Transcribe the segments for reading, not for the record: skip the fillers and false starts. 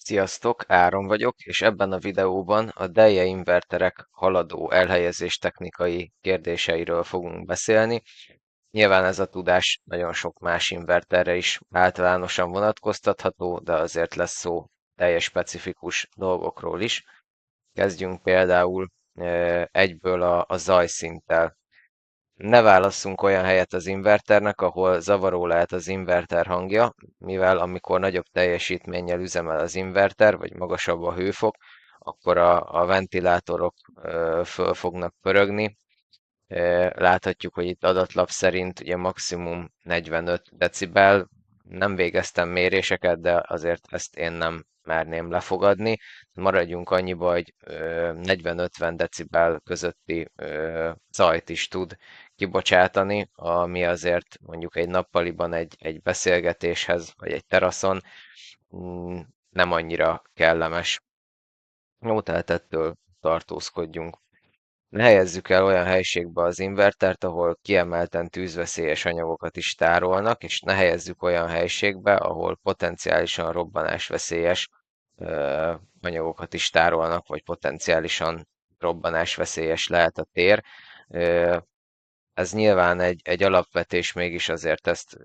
Sziasztok, Áron vagyok, és ebben a videóban a Delje inverterek haladó elhelyezés technikai kérdéseiről fogunk beszélni. Nyilván ez a tudás nagyon sok más inverterre is általánosan vonatkoztatható, de azért lesz szó teljes specifikus dolgokról is. Kezdjünk például egyből a zajszinttel. Ne válasszunk olyan helyet az inverternek, ahol zavaró lehet az inverter hangja, mivel amikor nagyobb teljesítménnyel üzemel az inverter, vagy magasabb a hőfok, akkor a ventilátorok föl fognak pörögni. Láthatjuk, hogy itt adatlap szerint ugye maximum 45 decibel. Nem végeztem méréseket, de azért ezt én nem merném lefogadni. Maradjunk annyiba, hogy 40-50 decibel közötti zajt is tud kibocsátani, ami azért mondjuk egy nappaliban egy beszélgetéshez, vagy egy teraszon nem annyira kellemes. Jó, tehát ettől tartózkodjunk. Ne helyezzük el olyan helyiségbe az invertert, ahol kiemelten tűzveszélyes anyagokat is tárolnak, és ne helyezzük olyan helyiségbe, ahol potenciálisan robbanásveszélyes anyagokat is tárolnak, vagy potenciálisan robbanásveszélyes lehet a tér. Ö, Ez nyilván egy alapvetés, mégis azért ezt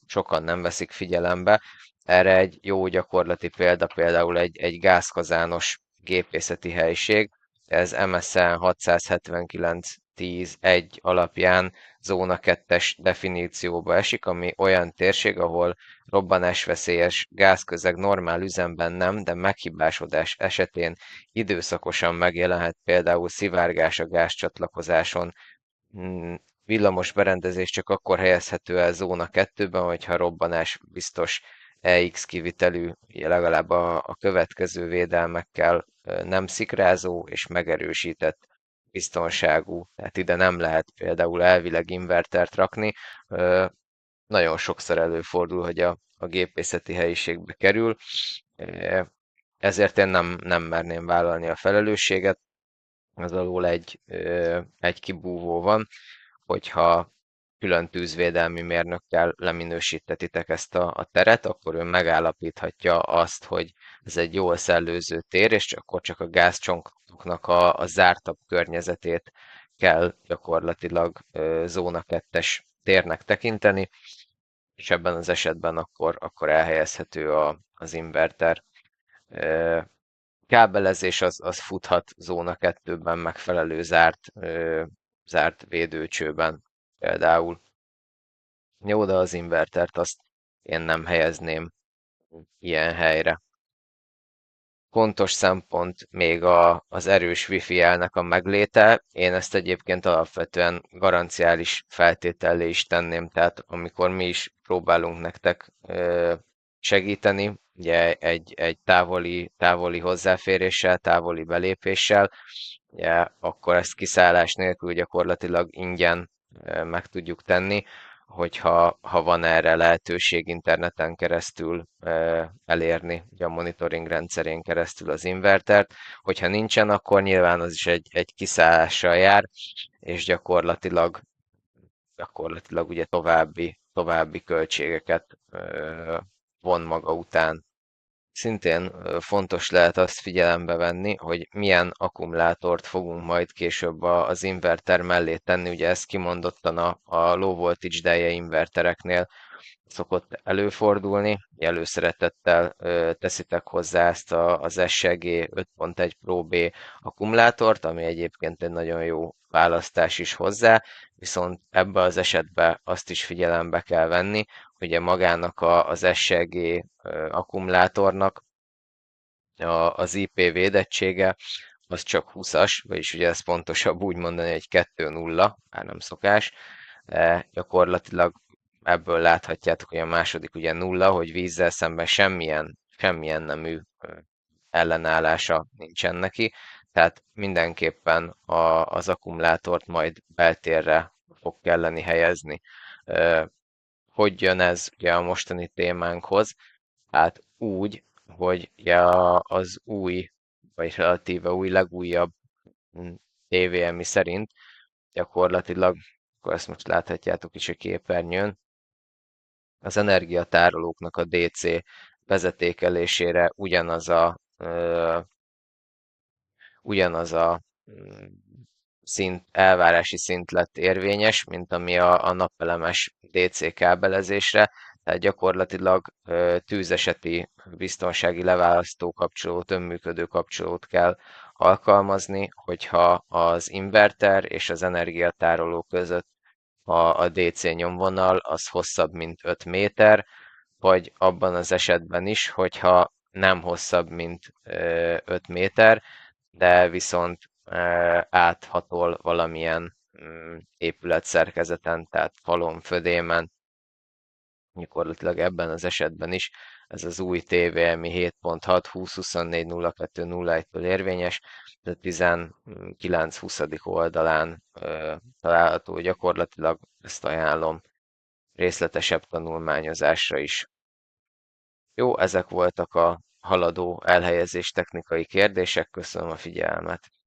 sokan nem veszik figyelembe. Erre egy jó gyakorlati példa például egy gázkazános gépészeti helység. Ez MSN 679.10.1 alapján zóna 2-es definícióba esik, ami olyan térség, ahol robbanásveszélyes gázközeg normál üzemben nem, de meghibásodás esetén időszakosan megjelenhet például szivárgás a gázcsatlakozáson. Villamos berendezés csak akkor helyezhető el zóna 2-ben, hogyha robbanás biztos EX kivitelű, legalább a következő védelmekkel nem szikrázó és megerősített biztonságú. Tehát ide nem lehet például elvileg invertert rakni. Nagyon sokszor előfordul, hogy a gépészeti helyiségbe kerül, ezért én nem merném vállalni a felelősséget. Az alól egy kibúvó van, hogyha külön tűzvédelmi mérnökkel leminősítetitek ezt a teret, akkor ő megállapíthatja azt, hogy ez egy jól szellőző tér, és akkor csak a gázcsonkoknak a zártabb környezetét kell gyakorlatilag zóna 2-es térnek tekinteni, és ebben az esetben akkor elhelyezhető az inverter. Kábelezés az futhat zóna 2-ben megfelelő zárt védőcsőben például. Jó, de az invertert azt én nem helyezném ilyen helyre. Fontos szempont még az erős wifi jelnek a megléte. Én ezt egyébként alapvetően garanciális feltétellé is tenném, tehát amikor mi is próbálunk nektek segíteni, ugye egy távoli hozzáféréssel, távoli belépéssel, ugye, akkor ezt kiszállás nélkül gyakorlatilag ingyen meg tudjuk tenni, hogyha van erre lehetőség interneten keresztül elérni, ugye a monitoring rendszerén keresztül az invertert. Hogyha nincsen, akkor nyilván az is egy kiszállással jár, és gyakorlatilag ugye további költségeket von maga után. Szintén fontos lehet azt figyelembe venni, hogy milyen akkumulátort fogunk majd később az inverter mellé tenni. Ugye ez kimondottan a low voltage delje invertereknél szokott előfordulni. Előszeretettel teszitek hozzá ezt az SG 5.1 Pro B akkumulátort, ami egyébként egy nagyon jó választás is hozzá, viszont ebbe az esetben azt is figyelembe kell venni, hogy ugye magának az SG akkumulátornak az IP védettsége az csak 20-as, vagyis ugye ez pontosabb úgy mondani, hogy 2.0, már nem szokás, de gyakorlatilag ebből láthatjátok, hogy a második ugye nulla, hogy vízzel szemben semmilyen nemű ellenállása nincsen neki, tehát mindenképpen az akkumulátort majd beltérre fog kelleni helyezni. Hogy jön ez ugye a mostani témánkhoz? Hát úgy, hogy ugye az új, vagy relatíve új, legújabb TVMI szerint gyakorlatilag, akkor ezt most láthatjátok is a képernyőn, az energiatárolóknak a DC vezetékelésére ugyanaz a mm, elvárási szint lett érvényes, mint ami a napelemes DC kábelezésre, tehát gyakorlatilag tűzeseti biztonsági leválasztó kapcsolót, önműködő kapcsolót kell alkalmazni, hogyha az inverter és az energiatároló között a DC nyomvonal az hosszabb, mint 5 méter, vagy abban az esetben is, hogyha nem hosszabb, mint 5 méter, de viszont áthatol valamilyen épületszerkezeten, tehát falon, födémen, gyakorlatilag ebben az esetben is ez az új TVMI 7.6 2024-02-01-től érvényes, de 19-20. oldalán található gyakorlatilag, ezt ajánlom részletesebb tanulmányozásra is. Jó, ezek voltak a haladó elhelyezés technikai kérdések, köszönöm a figyelmet.